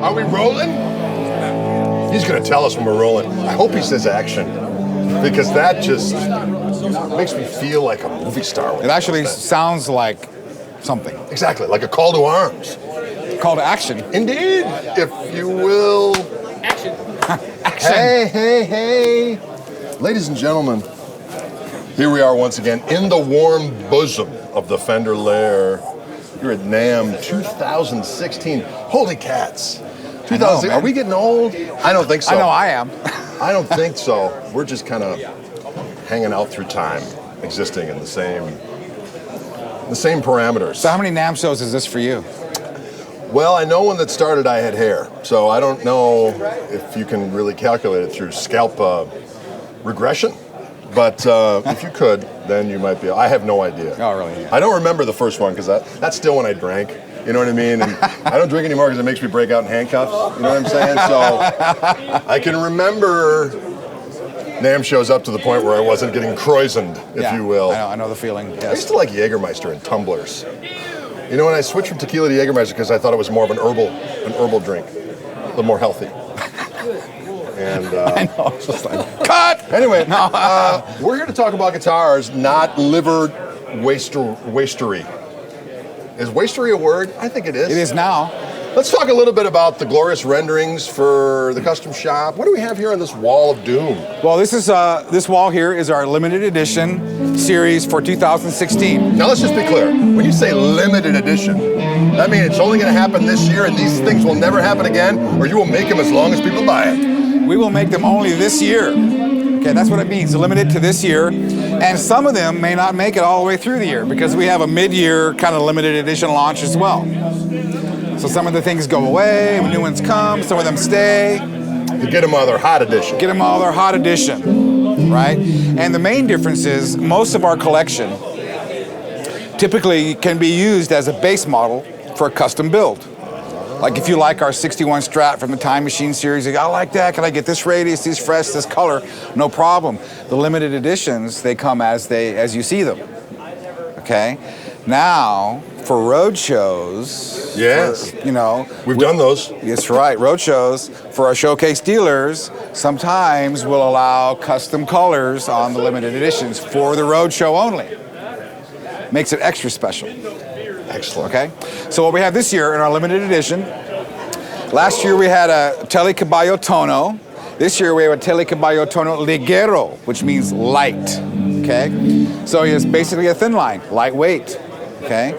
Are we rolling? He's going to tell us when we're rolling. I hope he says action, because that just makes me feel like a movie star. It actually sounds like something. Exactly, like a call to arms. Call to action. Indeed, if you will. Action. Action. Hey. Ladies and gentlemen, here we are once again in the warm bosom of the Fender lair. Here at NAMM 2016. Holy cats. 2016. Are we getting old? I don't think so. I know I am. I don't think so. We're just kind of hanging out through time, existing in the same parameters. So how many NAMM shows is this for you? Well, I know when that started I had hair, so I don't know if you can really calculate it through scalp regression, but if you could, then you might be. I have no idea. Oh, really? Yeah. I don't remember the first one because that's still when I drank. You know what I mean? And I don't drink anymore because it makes me break out in handcuffs. You know what I'm saying? So I can remember NAMM shows up to the point where I wasn't getting croissant, if you will. I know the feeling. Yes. I used to like Jägermeister and tumblers. You know, when I switched from tequila to Jägermeister because I thought it was more of an herbal drink, a little more healthy. And I know. It's just like, cut! Anyway, we're here to talk about guitars, not liver wastery. Is wastery a word? I think it is. It is now. Let's talk a little bit about the glorious renderings for the custom shop. What do we have here on this wall of doom? Well, this wall here is our limited edition series for 2016. Now let's just be clear. When you say limited edition, that means it's only going to happen this year and these things will never happen again, or you will make them as long as people buy it? We will make them only this year. Okay, that's what it means, limited to this year. And some of them may not make it all the way through the year because we have a mid-year kind of limited edition launch as well. So some of the things go away, new ones come, some of them stay. You get them all their hot edition. Get them all their hot edition, right? And the main difference is most of our collection typically can be used as a base model for a custom build. Like if you like our 61 Strat from the Time Machine series, I like that, can I get this radius, this fresh, this color? No problem. The limited editions, they come as you see them, okay? Now, for road shows, yes, we've done those. That's right, road shows. For our showcase dealers, sometimes we'll allow custom colors on the limited editions for the road show only. Makes it extra special. Excellent. Okay, so what we have this year in our limited edition, last year we had a Telly Caballo Tono. This year we have a Telly Caballo Tono Ligero, which means light. Okay, so it's basically a thin line, lightweight. Okay,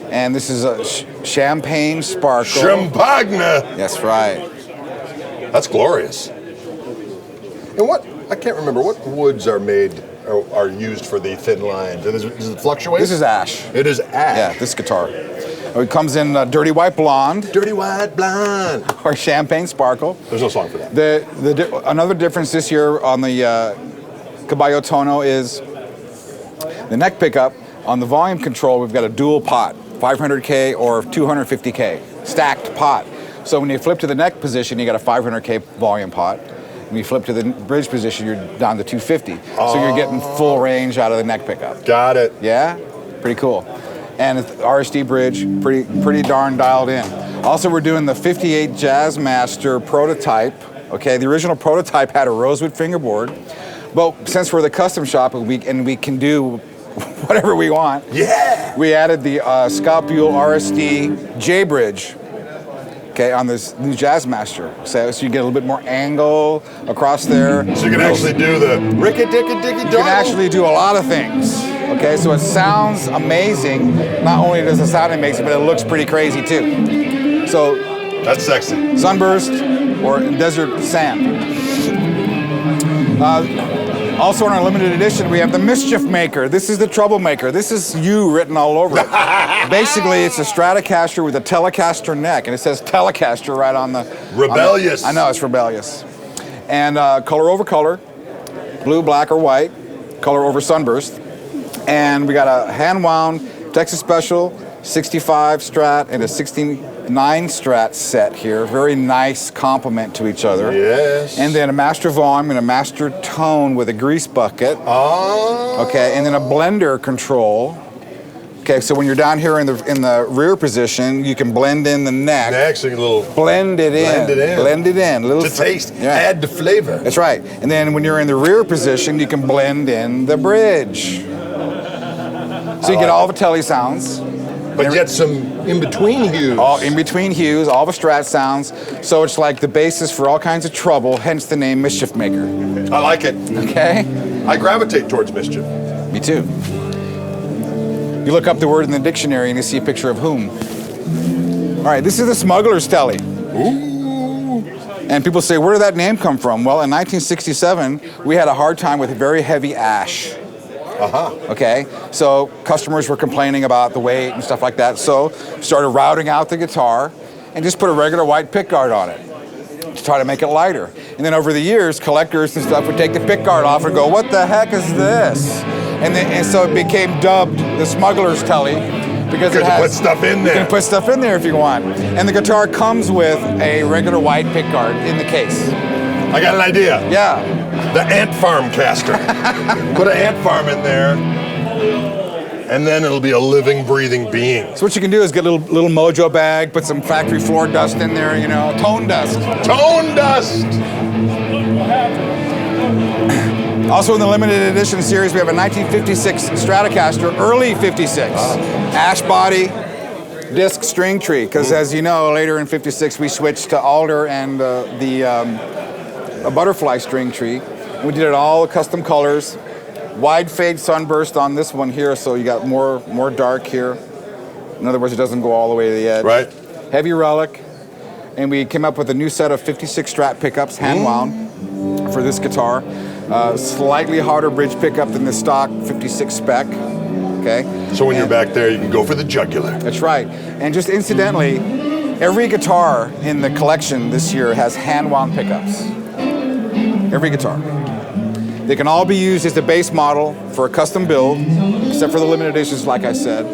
and this is a champagne sparkle. Champagne. That's right. That's glorious. And I can't remember what woods are made are used for the thin line. Does it fluctuate? This is ash. It is ash. Yeah, this guitar. It comes in dirty white blonde. Dirty white blonde. Or champagne sparkle. There's no song for that. Another difference this year on the Caballo Tono is the neck pickup. On the volume control, we've got a dual pot, 500K or 250K, stacked pot. So when you flip to the neck position, you got a 500K volume pot. When you flip to the bridge position, you're down to 250. So you're getting full range out of the neck pickup. Got it. Yeah? Pretty cool. And RSD bridge, pretty darn dialed in. Also, we're doing the 58 Jazzmaster Prototype. Okay, the original Prototype had a rosewood fingerboard. But since we're the custom shop and we can do whatever we want, yeah, we added the Scalpule RSD J bridge. Okay, on this new Jazzmaster. So you get a little bit more angle across there. So you can actually do the ricky-dicky-dicky-dong. You can actually do a lot of things. Okay, so it sounds amazing. Not only does it sound amazing, but it looks pretty crazy too. So that's sexy. Sunburst or desert sand. Also in our limited edition, we have the Mischief Maker. This is the troublemaker. This is you written all over it. Basically, it's a Stratocaster with a Telecaster neck, and it says Telecaster right on the... Rebellious. I know, it's rebellious. And color over color, blue, black, or white, color over sunburst. And we got a hand-wound Texas Special 65 Strat and a 69 Strat set here. Very nice complement to each other. Yes. And then a master volume and a master tone with a grease bucket. Oh. Okay, and then a blender control Okay, so when you're down here in the rear position, you can blend in the neck. Next, a little blend it in. Blend it in. To taste, add the flavor. That's right. And then when you're in the rear position, you can blend in the bridge. So you get all the Telly sounds. But yet some in-between hues. All in-between hues, all the Strat sounds. So it's like the basis for all kinds of trouble, hence the name Mischief Maker. I like it. Okay? I gravitate towards mischief. Me too. You look up the word in the dictionary and you see a picture of whom. All right, this is the Smuggler's Telly. Ooh. And people say, where did that name come from? Well, in 1967, we had a hard time with very heavy ash. Okay, so customers were complaining about the weight and stuff like that, so started routing out the guitar and just put a regular white pickguard on it to try to make it lighter. And then over the years, collectors and stuff would take the pickguard off and go, what the heck is this? And so it became dubbed the Smuggler's Telly because it has, put stuff in there. You can put stuff in there if you want. And the guitar comes with a regular white pickguard in the case. I got an idea. Yeah. The ant farm caster. Put an ant farm in there, and then it'll be a living, breathing being. So what you can do is get a little mojo bag, put some factory floor dust in there, you know, tone dust. Tone dust! Also in the limited edition series, we have a 1956 Stratocaster, early 56. Ash body, disc string tree, because as you know, later in 56 we switched to alder and a butterfly string tree. We did it all custom colors. Wide fade sunburst on this one here, so you got more dark here. In other words, it doesn't go all the way to the edge. Right. Heavy relic. And we came up with a new set of 56 Strat pickups, hand wound, for this guitar. Slightly harder bridge pickup than the stock 56 spec. Okay. So when you're back there, you can go for the jugular. That's right. And just incidentally, every guitar in the collection this year has hand wound pickups. Every guitar. They can all be used as the base model for a custom build, except for the limited editions, like I said.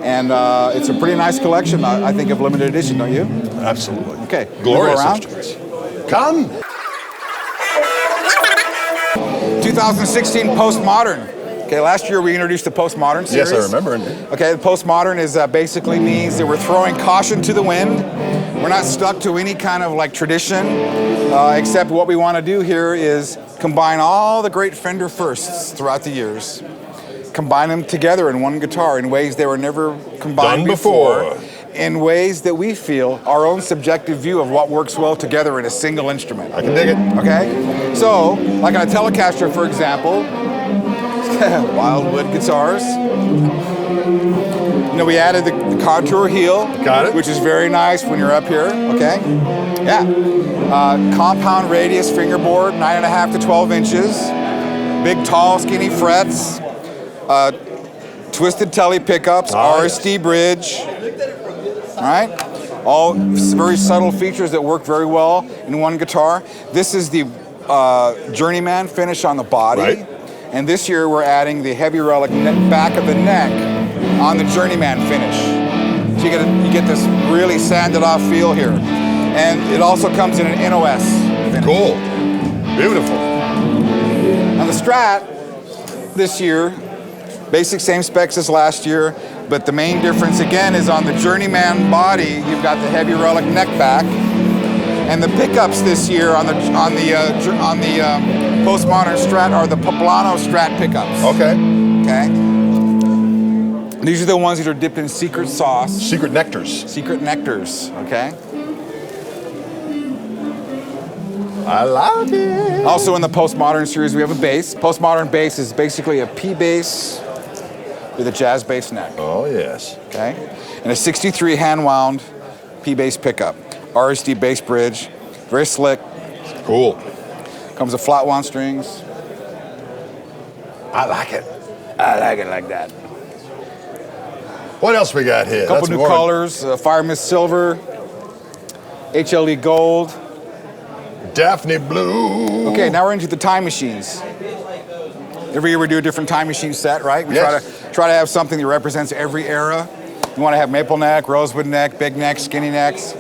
And it's a pretty nice collection, I think, of limited edition, don't you? Absolutely. Okay. Glorious Go around. instruments. Come. 2016 Postmodern. Okay, last year we introduced the Postmodern series. Yes, I remember. Okay, the Postmodern is basically means that we're throwing caution to the wind. We're not stuck to any kind of like tradition, except what we want to do here is combine all the great Fender firsts throughout the years, combine them together in one guitar in ways they were never combined before, in ways that we feel our own subjective view of what works well together in a single instrument. I can dig it. Okay, so like on a Telecaster, for example, wildwood guitars. You know, we added the contour heel. Got it. Which is very nice when you're up here, okay? Yeah. Compound radius fingerboard, 9.5 to 12 inches. Big, tall, skinny frets. Twisted Telly pickups, RSD bridge. All right? All very subtle features that work very well in one guitar. This is the Journeyman finish on the body. Right. And this year we're adding the heavy relic back of the neck on the Journeyman finish. So you get this really sanded off feel here. And it also comes in an NOS finish. Cool. Beautiful. Now the Strat this year, basic same specs as last year, but the main difference again is on the Journeyman body, you've got the heavy relic neck back. And the pickups this year on the Postmodern Strat are the Poblano Strat pickups. Okay. Okay. These are the ones that are dipped in secret sauce. Secret nectars. Secret nectars. Okay. I like it. Also in the Postmodern series, we have a bass. Postmodern bass is basically a P bass with a jazz bass neck. Oh yes. Okay. And a 63 hand wound P bass pickup. RSD bass bridge, very slick. Cool. Comes with flat wound strings. I like it. I like it like that. What else we got here? A couple new colors, Fire Mist Silver, HLE Gold. Daphne Blue. Okay, now we're into the time machines. Every year we do a different time machine set, right? We try to have something that represents every era. You want to have maple neck, rosewood neck, big neck, skinny necks.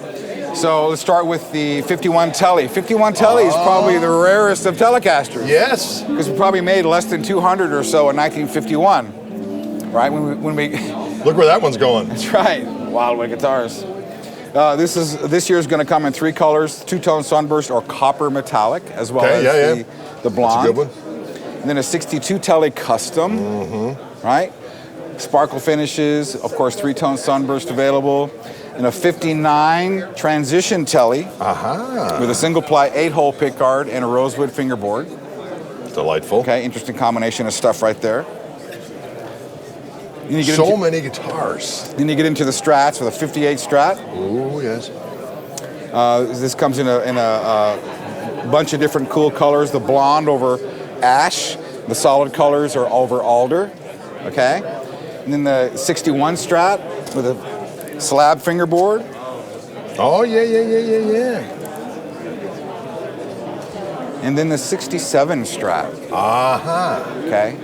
So let's start with the 51 Telly. 51 Telly is probably the rarest of Telecasters. Yes. Because we probably made less than 200 or so in 1951, right? When we Look where that one's going. That's right, Wildwood Guitars. This year's going to come in 3 colors: two-tone sunburst or copper metallic, as well as the blonde. That's a good one. And then a 62 Telly custom, right? Sparkle finishes, of course, 3-tone sunburst available. And a 59 transition Telly with a single ply 8-hole pickguard and a rosewood fingerboard. Delightful. Okay, interesting combination of stuff right there. Then you get so many guitars. Then you get into the Strats with a 58 Strat. Oh, yes. This comes in a bunch of different cool colors. The blonde over ash. The solid colors are over alder. Okay. And then the 61 Strat with a slab fingerboard. Oh, yeah. And then the 67 Strat. Okay.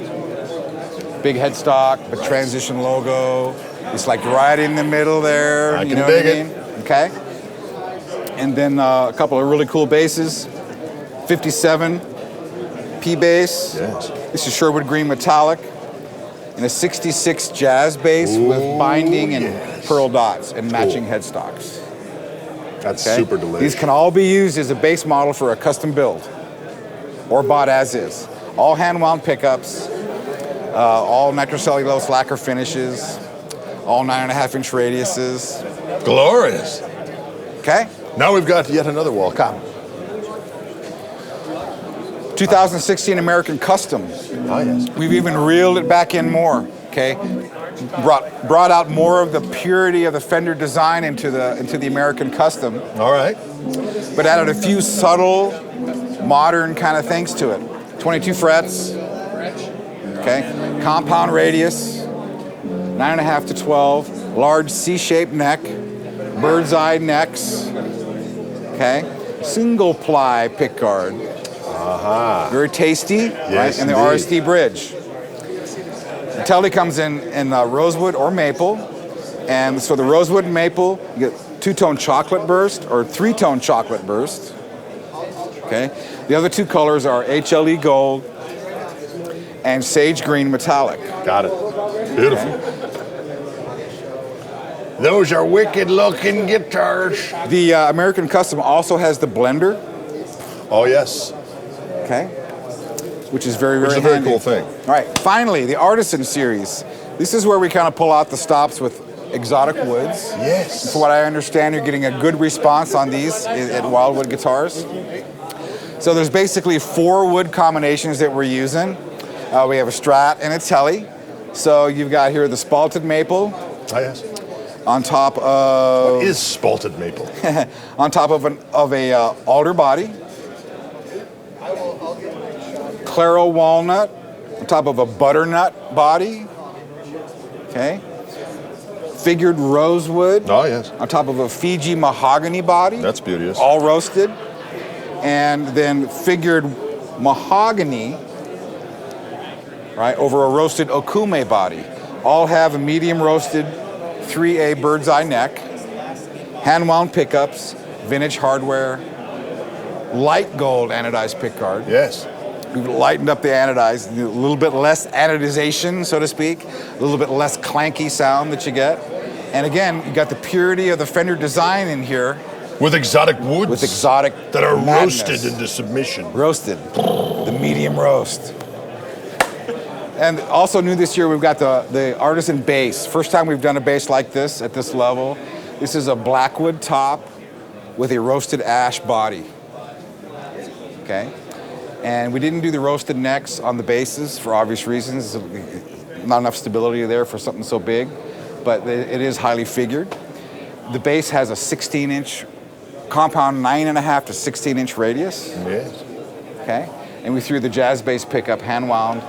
Big headstock, the transition logo. It's like right in the middle there. I you can know dig what I mean? Okay. And then a couple of really cool basses. 57 P bass. Yes. This is Sherwood Green Metallic. And a 66 Jazz bass with binding and pearl dots and matching headstocks. That's super delicious. These can all be used as a base model for a custom build or bought as is. All hand-wound pickups, all nitrocellulose lacquer finishes, all 9.5-inch radiuses. Glorious. Okay? Now we've got yet another wall. Come. 2016 American Custom. Oh, yes. We've even reeled it back in more, okay? Brought out more of the purity of the Fender design into the American Custom. All right. But added a few subtle, modern kind of things to it. 22 frets, okay? Compound radius, 9.5 to 12, large C-shaped neck, bird's eye necks, okay? Single ply pickguard. Very tasty, yes, right? And the RSD bridge. The Telly comes in rosewood or maple. And so the rosewood and maple, you get 2-tone chocolate burst or 3-tone chocolate burst. Okay. The other 2 colors are HLE gold and sage green metallic. Got it. Beautiful. Those are wicked looking guitars. The American Custom also has the blender. Oh, yes. Okay. Which is very, Which very is a very handy. cool thing. All right, finally, the Artisan Series. This is where we kind of pull out the stops with exotic woods. Yes. From what I understand, you're getting a good response on these at Wildwood Guitars. So there's basically 4 wood combinations that we're using. We have a Strat and a Telly. So you've got here the spalted maple. Oh, yes. On top of... What is spalted maple? on top of a alder body. Claro walnut on top of a butternut body. Okay. Figured rosewood. Oh, yes. On top of a Fiji mahogany body. That's beauteous. All roasted. And then figured mahogany, right, over a roasted okume body. All have a medium roasted 3A bird's eye neck, hand wound pickups, vintage hardware, light gold anodized pickguard. Yes. We've lightened up the anodized, a little bit less anodization, so to speak, a little bit less clanky sound that you get. And again, you got the purity of the Fender design in here. With exotic woods. With exotic that are madness. roasted into submission. Roasted. The medium roast. And also new this year, we've got the Artisan bass. First time we've done a bass like this at this level. This is a blackwood top with a roasted ash body. Okay? And we didn't do the roasted necks on the basses for obvious reasons. Not enough stability there for something so big, but it is highly figured. The bass has a 16-inch compound 9.5 to 16-inch radius. Yes. Okay, and we threw the jazz bass pickup hand wound.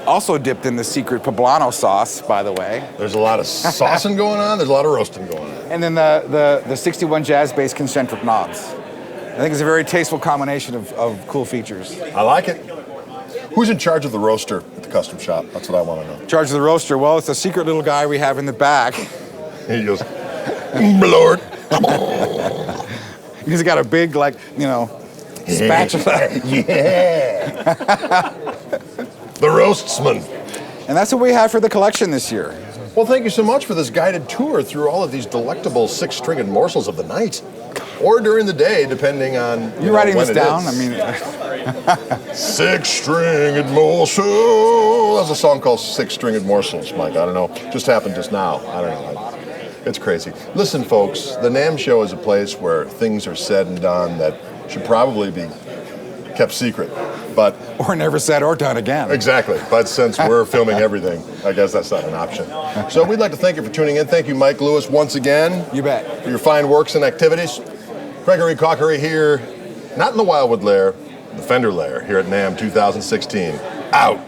Also dipped in the secret poblano sauce, by the way. There's a lot of saucing going on. There's a lot of roasting going on. And then the 61 jazz bass concentric knobs. I think it's a very tasteful combination of cool features. I like it. Who's in charge of the roaster at the custom shop? That's what I want to know. In charge of the roaster? Well, it's a secret little guy we have in the back. He goes, Lord. He's got a big, spatula. Yeah. The roastsman. And that's what we have for the collection this year. Well, thank you so much for this guided tour through all of these delectable six-stringed morsels of the night, or during the day, depending on you writing when this it down? is. I mean, Six-stringed morsel. There's a song called Six-Stringed Morsels, Mike. I don't know. Just happened just now. I don't know. It's crazy. Listen, folks, the NAMM Show is a place where things are said and done that should probably be kept secret. But or never said or done again. exactly. But since we're filming everything, I guess that's not an option. So we'd like to thank you for tuning in. Thank you, Mike Lewis, once again. You bet. For your fine works and activities. Gregory Cockery here, not in the Wildwood Lair, the Fender Lair here at NAMM 2016. Out.